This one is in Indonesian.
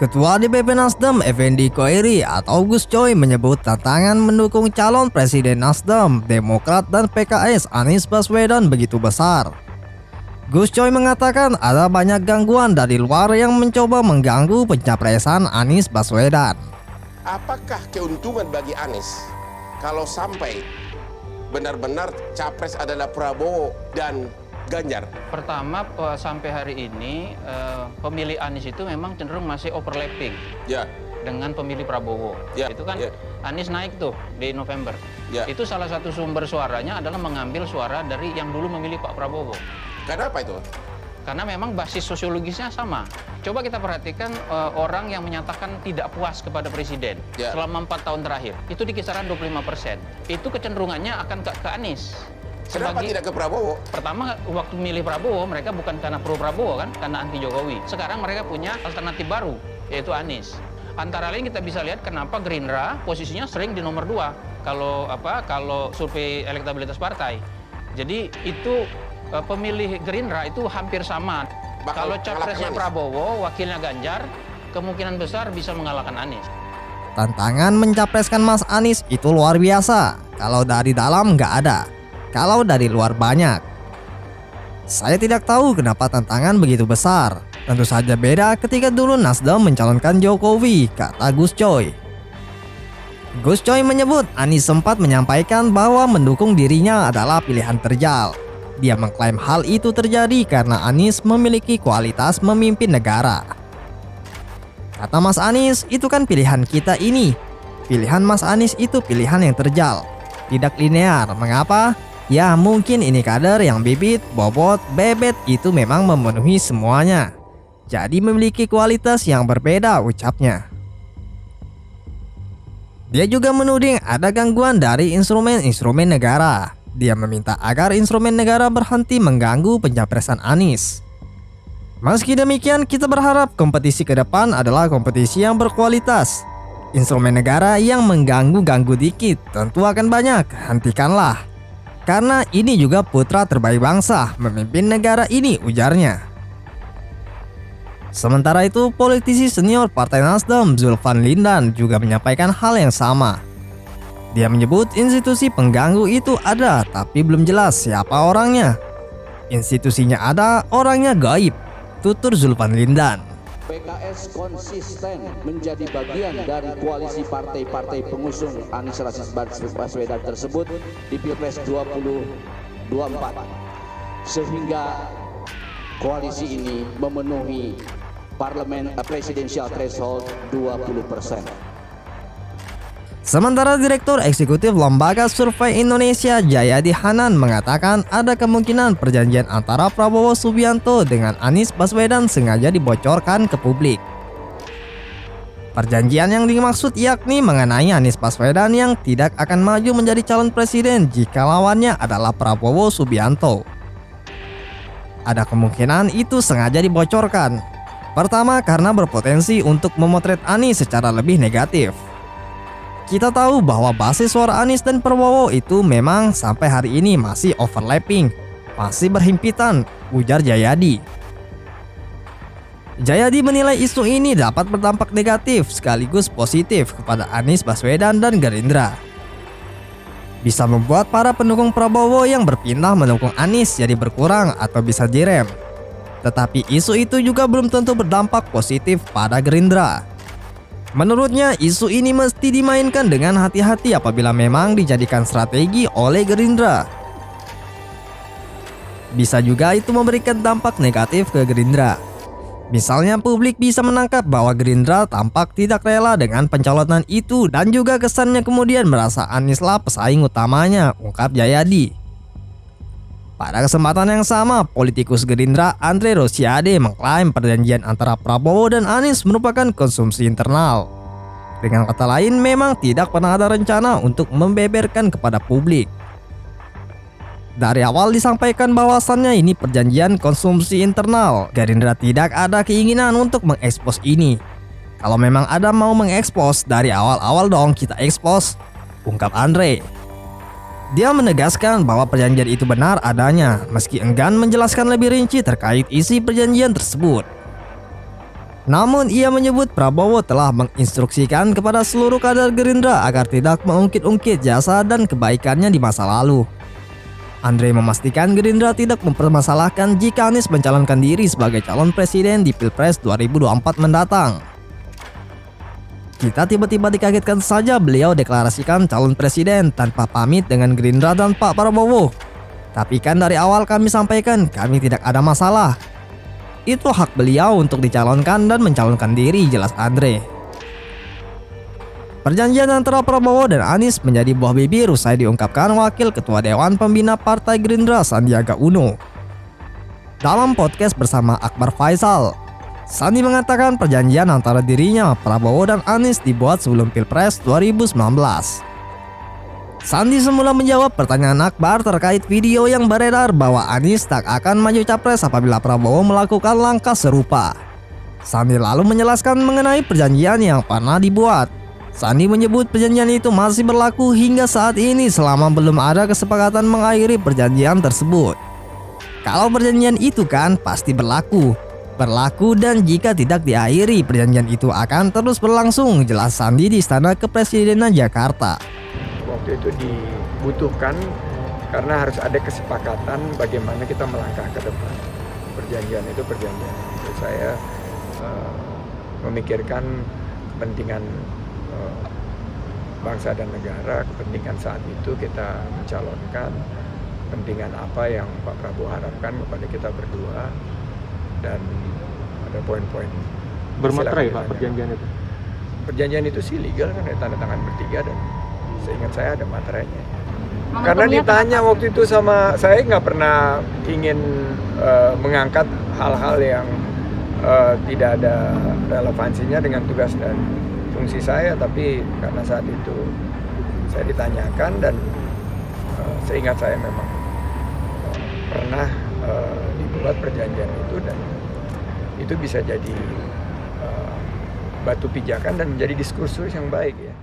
Ketua DPP Nasdem Effendi Koiri atau Gus Coy menyebut tantangan mendukung calon presiden Nasdem, Demokrat dan PKS Anies Baswedan begitu besar. Gus Coy mengatakan ada banyak gangguan dari luar yang mencoba mengganggu pencapresan Anies Baswedan. Apakah keuntungan bagi Anies kalau sampai benar-benar capres adalah Prabowo dan Ganjar? Pertama, sampai hari ini pemilih Anies itu memang cenderung masih overlapping dengan pemilih Prabowo. Itu kan Anies naik tuh di November. Itu salah satu sumber suaranya adalah mengambil suara dari yang dulu memilih Pak Prabowo. Kenapa itu? Karena memang basis sosiologisnya sama. Coba kita perhatikan orang yang menyatakan tidak puas kepada presiden selama 4 tahun terakhir. Itu di kisaran 25%. Itu kecenderungannya akan ke Anies. Kenapa tidak ke Prabowo? Pertama, waktu milih Prabowo, mereka bukan karena pro Prabowo kan, karena anti Jokowi. Sekarang mereka punya alternatif baru, yaitu Anies. Antara lain kita bisa lihat kenapa Gerindra posisinya sering di nomor 2 kalau survei elektabilitas partai. Jadi itu pemilih Gerindra itu hampir sama. Kalau capresnya Prabowo, wakilnya Ganjar, kemungkinan besar bisa mengalahkan Anies. Tantangan mencapreskan Mas Anies itu luar biasa. Kalau dari dalam nggak ada, kalau dari luar banyak. Saya tidak tahu kenapa tantangan begitu besar. Tentu saja beda ketika dulu Nasdem mencalonkan Jokowi, kata Gus Coy. Gus Coy menyebut Anies sempat menyampaikan bahwa mendukung dirinya adalah pilihan terjal. Dia mengklaim hal itu terjadi karena Anies memiliki kualitas memimpin negara. Kata Mas Anies, itu kan pilihan kita ini. Pilihan Mas Anies itu pilihan yang terjal, tidak linear. Mengapa? Ya mungkin ini kader yang bibit, bobot, bebet itu memang memenuhi semuanya. Jadi memiliki kualitas yang berbeda, ucapnya. Dia juga menuding ada gangguan dari instrumen-instrumen negara. Dia meminta agar instrumen negara berhenti mengganggu pencapresan Anies. Meski demikian, kita berharap kompetisi ke depan adalah kompetisi yang berkualitas. Instrumen negara yang mengganggu-ganggu dikit tentu akan banyak, hentikanlah. Karena ini juga putra terbaik bangsa memimpin negara ini, ujarnya. Sementara itu, politisi senior Partai Nasdem Zulfan Lindan juga menyampaikan hal yang sama. Dia menyebut institusi pengganggu itu ada, tapi belum jelas siapa orangnya. Institusinya ada, orangnya gaib, tutur Zulfan Lindan. PKS konsisten menjadi bagian dari koalisi partai-partai pengusung Anies Baswedan tersebut di Pilpres 2024, sehingga koalisi ini memenuhi presidential threshold 20%. Sementara Direktur Eksekutif Lembaga Survei Indonesia Jayadi Hanan mengatakan ada kemungkinan perjanjian antara Prabowo Subianto dengan Anies Baswedan sengaja dibocorkan ke publik. Perjanjian yang dimaksud yakni mengenai Anies Baswedan yang tidak akan maju menjadi calon presiden jika lawannya adalah Prabowo Subianto. Ada kemungkinan itu sengaja dibocorkan. Pertama, karena berpotensi untuk memotret Anies secara lebih negatif. Kita tahu bahwa basis suara Anies dan Prabowo itu memang sampai hari ini masih overlapping, masih berhimpitan, ujar Jayadi. Jayadi menilai isu ini dapat berdampak negatif sekaligus positif kepada Anies Baswedan dan Gerindra. Bisa membuat para pendukung Prabowo yang berpindah mendukung Anies jadi berkurang atau bisa direm. Tetapi isu itu juga belum tentu berdampak positif pada Gerindra. Menurutnya, isu ini mesti dimainkan dengan hati-hati apabila memang dijadikan strategi oleh Gerindra. Bisa juga itu memberikan dampak negatif ke Gerindra. Misalnya publik bisa menangkap bahwa Gerindra tampak tidak rela dengan pencalonan itu dan juga kesannya kemudian merasa Anieslah pesaing utamanya, ungkap Jayadi. Pada kesempatan yang sama, politikus Gerindra Andre Rosiade mengklaim perjanjian antara Prabowo dan Anies merupakan konsumsi internal. Dengan kata lain, memang tidak pernah ada rencana untuk membeberkan kepada publik. Dari awal disampaikan bahwasannya ini perjanjian konsumsi internal. Gerindra tidak ada keinginan untuk mengekspos ini. Kalau memang ada mau mengekspos, dari awal-awal dong kita ekspos, ungkap Andre. Dia menegaskan bahwa perjanjian itu benar adanya, meski enggan menjelaskan lebih rinci terkait isi perjanjian tersebut. Namun ia menyebut Prabowo telah menginstruksikan kepada seluruh kader Gerindra agar tidak mengungkit-ungkit jasa dan kebaikannya di masa lalu. Andre memastikan Gerindra tidak mempermasalahkan jika Anies mencalonkan diri sebagai calon presiden di Pilpres 2024 mendatang. Kita tiba-tiba dikagetkan saja beliau deklarasikan calon presiden tanpa pamit dengan Gerindra dan Pak Prabowo. Tapi kan dari awal kami sampaikan kami tidak ada masalah. Itu hak beliau untuk dicalonkan dan mencalonkan diri, jelas Andre. Perjanjian antara Prabowo dan Anies menjadi buah bibir usai diungkapkan Wakil Ketua Dewan Pembina Partai Gerindra Sandiaga Uno. Dalam podcast bersama Akbar Faisal, Sandi mengatakan perjanjian antara dirinya, Prabowo dan Anies dibuat sebelum Pilpres 2019. Sandi semula menjawab pertanyaan Akbar terkait video yang beredar bahwa Anies tak akan maju capres apabila Prabowo melakukan langkah serupa. Sandi lalu menjelaskan mengenai perjanjian yang pernah dibuat. Sandi menyebut perjanjian itu masih berlaku hingga saat ini selama belum ada kesepakatan mengakhiri perjanjian tersebut. Kalau perjanjian itu kan pasti berlaku dan jika tidak diakhiri perjanjian itu akan terus berlangsung, jelas Sandi di Istana Kepresidenan Jakarta. Waktu itu dibutuhkan karena harus ada kesepakatan bagaimana kita melangkah ke depan. Perjanjian itu perjanjian. Menurut saya memikirkan kepentingan bangsa dan negara, kepentingan saat itu kita mencalonkan, kepentingan apa yang Pak Prabowo harapkan kepada kita berdua, dan ada poin-poin bermaterai Pak perjanjian itu. Perjanjian itu sih legal kan, tanda tangan bertiga dan seingat saya ada materainya. Karena ditanya waktu itu sama saya, nggak pernah ingin mengangkat hal-hal yang tidak ada relevansinya dengan tugas dan fungsi saya, tapi karena saat itu saya ditanyakan dan seingat saya memang pernah dibuat perjanjian itu dan itu bisa jadi batu pijakan dan menjadi diskursus yang baik ya.